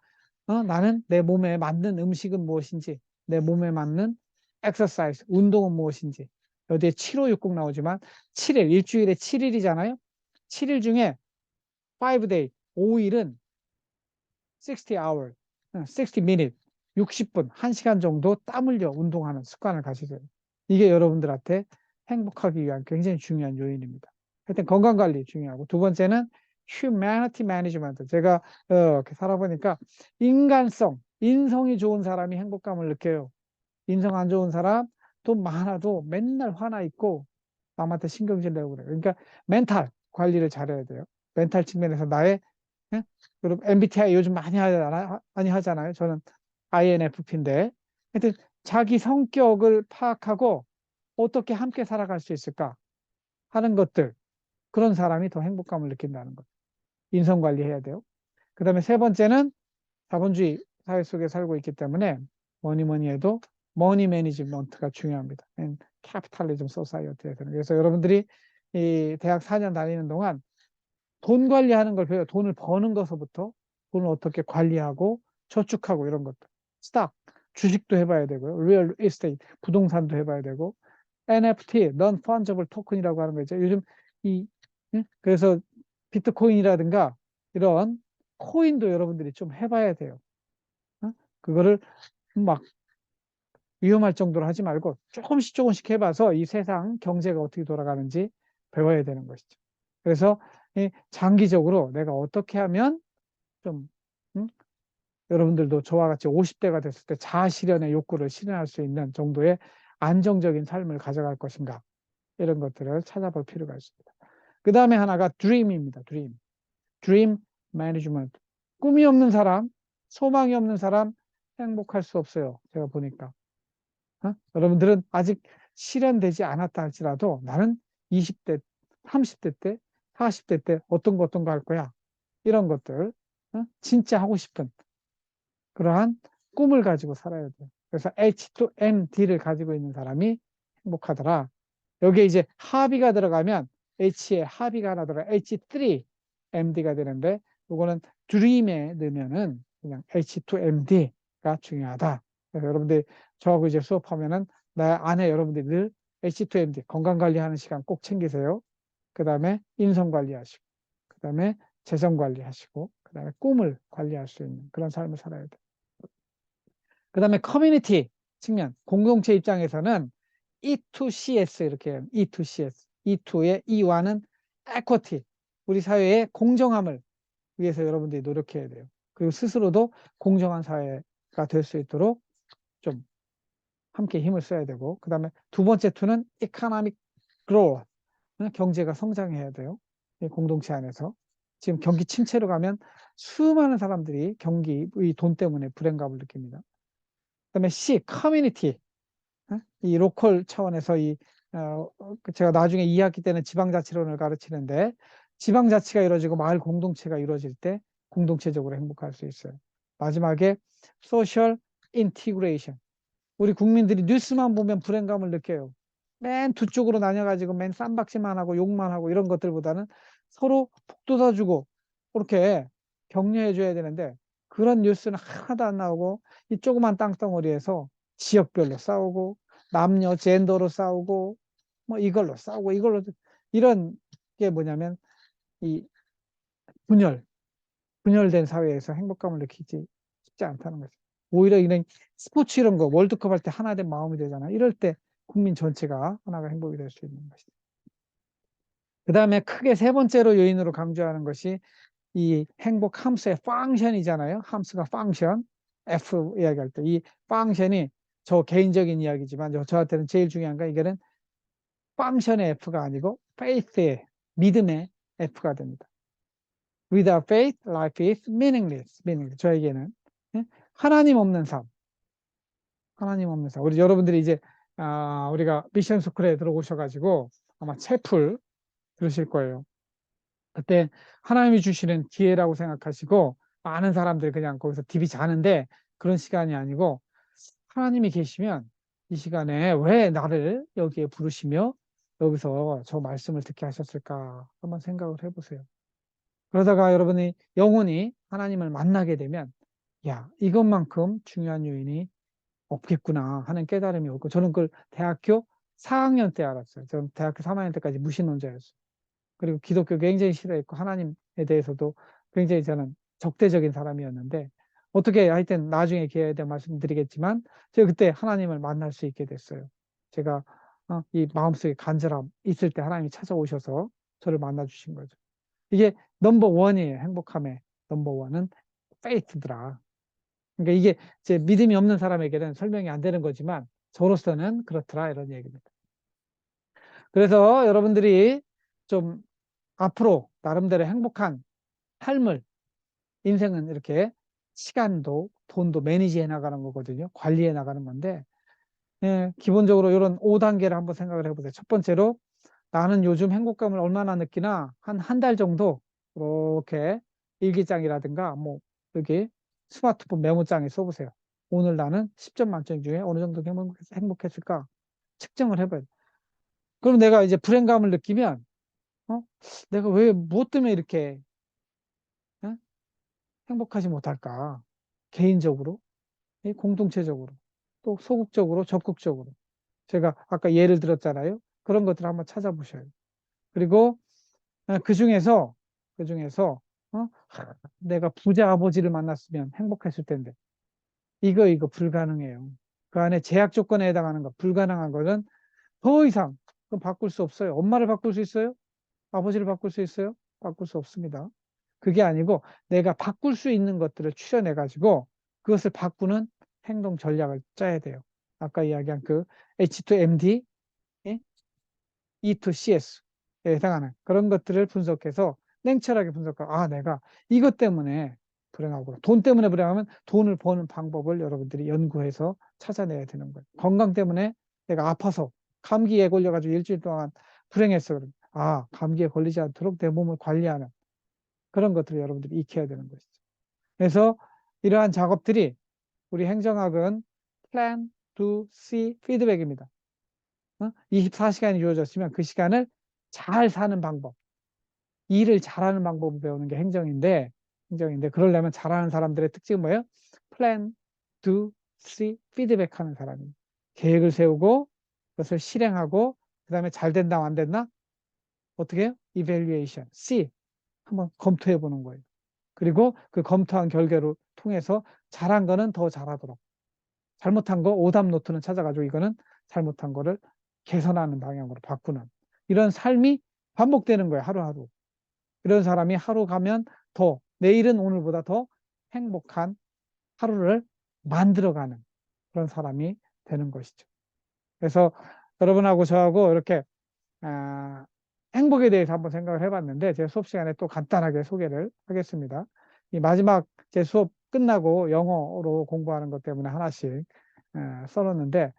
나는 내 몸에 맞는 음식은 무엇인지, 내 몸에 맞는 엑서사이즈, 운동은 무엇인지. 여기에 7560 나오지만 7일, 일주일에 7일이잖아요. 7일 중에 5day, 5일은 60 hour, 60 minutes, 60분, 1시간 정도 땀 흘려 운동하는 습관을 가지세요. 이게 여러분들한테 행복하기 위한 굉장히 중요한 요인입니다. 하여튼 건강관리 중요하고, 두 번째는 humanity management. 제가 이렇게 살아보니까 인간성, 인성이 좋은 사람이 행복감을 느껴요. 인성 안 좋은 사람, 돈 많아도 맨날 화나 있고 남한테 신경질 내고 그래요. 그러니까 멘탈 관리를 잘해야 돼요. 멘탈 측면에서 나의, 예? 그리고 MBTI 요즘 많이 하잖아요. 저는 INFP인데, 하여튼 자기 성격을 파악하고 어떻게 함께 살아갈 수 있을까 하는 것들, 그런 사람이 더 행복감을 느낀다는 것. 인성 관리해야 돼요. 그 다음에 세 번째는 자본주의 사회 속에 살고 있기 때문에 뭐니 해도 머니 매니지먼트가 중요합니다. 캐피탈리즘 소사이어티에서는. 그래서 여러분들이 이 대학 4년 다니는 동안 돈 관리하는 걸 배워요. 돈을 버는 것부터 돈을 어떻게 관리하고 저축하고 이런 것들. 스탁, 주식도 해봐야 되고요. 리얼 에스테이트, 부동산도 해봐야 되고, NFT, Non-Fungible Token이라고 하는 거 있죠. 요즘 이, 그래서 비트코인이라든가 이런 코인도 여러분들이 좀 해봐야 돼요. 그거를 막 위험할 정도로 하지 말고 조금씩 해봐서 이 세상 경제가 어떻게 돌아가는지 배워야 되는 것이죠. 그래서 장기적으로 내가 어떻게 하면 좀, 음? 여러분들도 저와 같이 50대가 됐을 때 자아 실현의 욕구를 실현할 수 있는 정도의 안정적인 삶을 가져갈 것인가, 이런 것들을 찾아볼 필요가 있습니다. 그 다음에 하나가 드림입니다. 드림 매니지먼트. 꿈이 없는 사람, 소망이 없는 사람 행복할 수 없어요. 제가 보니까. 여러분들은 아직 실현되지 않았다 할지라도 나는 20대, 30대 때, 40대 때 어떤 거 할 거야. 이런 것들, 진짜 하고 싶은 그러한 꿈을 가지고 살아야 돼요. 그래서 H2MD를 가지고 있는 사람이 행복하더라. 여기에 이제 합의가 들어가면 H에 합의가 하나 들어가 H3MD가 되는데, 이거는 드림에 넣으면은 그냥 H2MD가 중요하다. 그래서 여러분들 저하고 이제 수업하면은 나 안에 여러분들이 늘 H2MD 건강 관리하는 시간 꼭 챙기세요. 그 다음에 인성 관리하시고, 그 다음에 재정 관리하시고, 그 다음에 꿈을 관리할 수 있는 그런 삶을 살아야 돼요. 그 다음에 커뮤니티 측면, 공동체 입장에서는 E2CS 이렇게 E2CS, E2의 E와는 equity, 우리 사회의 공정함을 위해서 여러분들이 노력해야 돼요. 그리고 스스로도 공정한 사회가 될 수 있도록 좀 함께 힘을 써야 되고, 그 다음에 두 번째 투는 economic growth, 경제가 성장해야 돼요. 공동체 안에서. 지금 경기 침체로 가면 수많은 사람들이 경기의 돈 때문에 불행감을 느낍니다. 그다음에 C, 커뮤니티. 이 로컬 차원에서 제가 나중에 2학기 때는 지방자치론을 가르치는데, 지방자치가 이루어지고 마을 공동체가 이루어질 때 공동체적으로 행복할 수 있어요. 마지막에 소셜 인티그레이션. 우리 국민들이 뉴스만 보면 불행감을 느껴요. 맨 두 쪽으로 나뉘어가지고 맨 쌈박질만 하고 욕만 하고 이런 것들보다는 서로 북돋아주고 그렇게 격려해줘야 되는데, 그런 뉴스는 하나도 안 나오고 이 조그만 땅덩어리에서 지역별로 싸우고 남녀 젠더로 싸우고 뭐 이걸로 싸우고 이걸로, 이런 게 뭐냐면 이 분열, 분열된 사회에서 행복감을 느끼지 쉽지 않다는 거죠. 오히려 이런 스포츠 이런 거 월드컵 할 때 하나 된 마음이 되잖아. 이럴 때 국민 전체가 하나가 행복이 될 수 있는 것이죠. 그 다음에 크게 세 번째로 요인으로 강조하는 것이 이 행복 함수의 펑션이잖아요. 함수가 펑션, F 이야기할 때 이 펑션이 저 개인적인 이야기지만 저한테는 제일 중요한 건 이거는 펑션의 F가 아니고 faith의, 믿음의 F가 됩니다. Without faith, life is meaningless. 저에게는 하나님 없는 삶, 하나님 없는 삶. 우리 여러분들이 이제 우리가 미션 스쿨에 들어오셔가지고 아마 채플 들으실 거예요. 그때 하나님이 주시는 기회라고 생각하시고 많은 사람들이 그냥 거기서 디비 자는데, 그런 시간이 아니고 하나님이 계시면 이 시간에 왜 나를 여기에 부르시며 여기서 저 말씀을 듣게 하셨을까 한번 생각을 해보세요. 그러다가 여러분이 영원히 하나님을 만나게 되면 야, 이것만큼 중요한 요인이 없겠구나 하는 깨달음이 오고, 저는 그걸 대학교 4학년 때 알았어요. 저는 대학교 3학년 때까지 무신론자였어요. 그리고 기독교 굉장히 싫어했고 하나님에 대해서도 굉장히 저는 적대적인 사람이었는데, 어떻게 하여튼 나중에 기회에 대해 말씀드리겠지만 제가 그때 하나님을 만날 수 있게 됐어요. 제가 이 마음속에 간절함 있을 때 하나님이 찾아오셔서 저를 만나 주신 거죠. 이게 넘버 원이에요. 행복함의 넘버 원은 페이트더라. 그러니까 이게 제 믿음이 없는 사람에게는 설명이 안 되는 거지만 저로서는 그렇더라 이런 얘기입니다. 그래서 여러분들이 좀 앞으로 나름대로 행복한 삶을 인생은 이렇게 시간도 돈도 매니지해 나가는 거거든요. 관리해 나가는 건데 기본적으로 이런 5단계를 한번 생각을 해보세요. 첫 번째로 나는 요즘 행복감을 얼마나 느끼나 한 달 정도 이렇게 일기장이라든가 뭐 여기 스마트폰 메모장에 써보세요. 오늘 나는 10점 만점 중에 어느 정도 행복했을까 측정을 해봐요. 그럼 내가 이제 불행감을 느끼면 어? 내가 왜 무엇 때문에 이렇게 어? 행복하지 못할까? 개인적으로, 공동체적으로, 또 소극적으로, 적극적으로. 제가 아까 예를 들었잖아요. 그런 것들을 한번 찾아보셔요. 그리고 그 중에서 내가 부자 아버지를 만났으면 행복했을 텐데 이거 불가능해요. 그 안에 제약 조건에 해당하는 거 불가능한 거는 더 이상 그럼 바꿀 수 없어요. 엄마를 바꿀 수 있어요? 아버지를 바꿀 수 있어요? 바꿀 수 없습니다. 그게 아니고 내가 바꿀 수 있는 것들을 추려내 가지고 그것을 바꾸는 행동 전략을 짜야 돼요. 아까 이야기한 그 H2MD, E2CS 에 해당하는 그런 것들을 분석해서 냉철하게 분석하고 내가 이것 때문에 불행하구나. 돈 때문에 불행하면 돈을 버는 방법을 여러분들이 연구해서 찾아내야 되는 거예요. 건강 때문에 내가 아파서 감기에 걸려가지고 일주일 동안 불행했어. 그러면 감기에 걸리지 않도록 내 몸을 관리하는 그런 것들을 여러분들이 익혀야 되는 것이죠. 그래서 이러한 작업들이 우리 행정학은 plan, do, see, feedback입니다. 24시간이 주어졌으면 그 시간을 잘 사는 방법, 일을 잘하는 방법을 배우는 게 행정인데 그러려면 잘하는 사람들의 특징은 뭐예요? plan, do, see, feedback 하는 사람입니다. 계획을 세우고 그것을 실행하고 그 다음에 잘 된다 안 됐나? 어떻게 해요? evaluation, see 한번 검토해 보는 거예요. 그리고 그 검토한 결과를 통해서 잘한 거는 더 잘하도록 잘못한 거 오답 노트는 찾아가지고 이거는 잘못한 거를 개선하는 방향으로 바꾸는 이런 삶이 반복되는 거예요. 하루하루. 이런 사람이 하루 가면 더 내일은 오늘보다 더 행복한 하루를 만들어가는 그런 사람이 되는 것이죠. 그래서 여러분하고 저하고 이렇게 아, 행복에 대해서 한번 생각을 해봤는데 제 수업 시간에 또 간단하게 소개를 하겠습니다. 이 마지막 제 수업 끝나고 영어로 공부하는 것 때문에 하나씩 써놨는데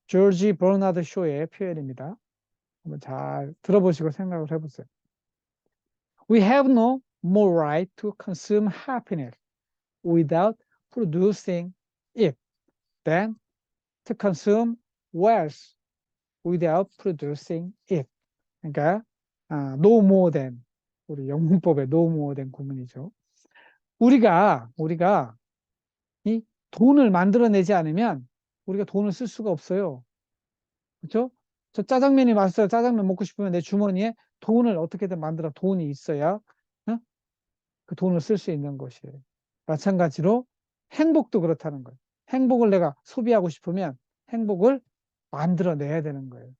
조지 버나드 쇼의 표현입니다. 한번 잘 들어보시고 생각을 해보세요. We have no more right to consume happiness without producing it than to consume wealth without producing it. 그러니까 no more than 우리 영문법의 no more than 구문이죠. 우리가 이 돈을 만들어내지 않으면 우리가 돈을 쓸 수가 없어요. 그렇죠? 저 짜장면이 맛있어요. 짜장면 먹고 싶으면 내 주머니에 돈을 어떻게든 만들어 돈이 있어야 그 돈을 쓸 수 있는 것이에요. 마찬가지로 행복도 그렇다는 거예요. 행복을 내가 소비하고 싶으면 행복을 만들어내야 되는 거예요.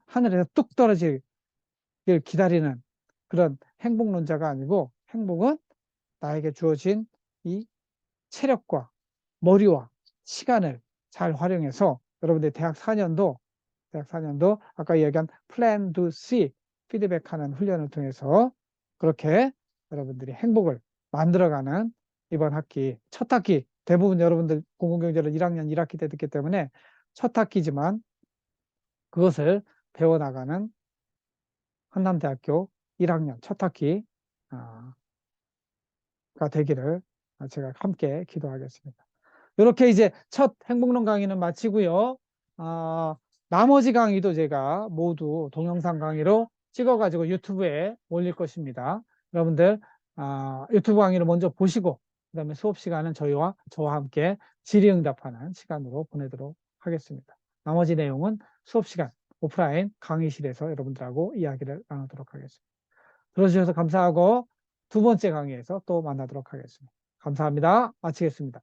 하늘에서 뚝 떨어질 기다리는 그런 행복론자가 아니고 행복은 나에게 주어진 이 체력과 머리와 시간을 잘 활용해서 여러분들 대학 4년도 아까 이야기한 플랜 두 C 피드백하는 훈련을 통해서 그렇게 여러분들이 행복을 만들어가는 이번 학기 첫 학기 대부분 여러분들 공공경제를 1학년 1학기 때 듣기 때문에 첫 학기지만 그것을 배워나가는 한남대학교 1학년 첫 학기 가 되기를 제가 함께 기도하겠습니다. 이렇게 이제 첫 행복론 강의는 마치고요. 나머지 강의도 제가 모두 동영상 강의로 찍어가지고 유튜브에 올릴 것입니다. 여러분들 유튜브 강의를 먼저 보시고 그다음에 수업 시간은 저와 함께 질의응답하는 시간으로 보내도록 하겠습니다. 나머지 내용은 수업 시간 오프라인 강의실에서 여러분들하고 이야기를 나누도록 하겠습니다. 들어주셔서 감사하고 두 번째 강의에서 또 만나도록 하겠습니다. 감사합니다. 마치겠습니다.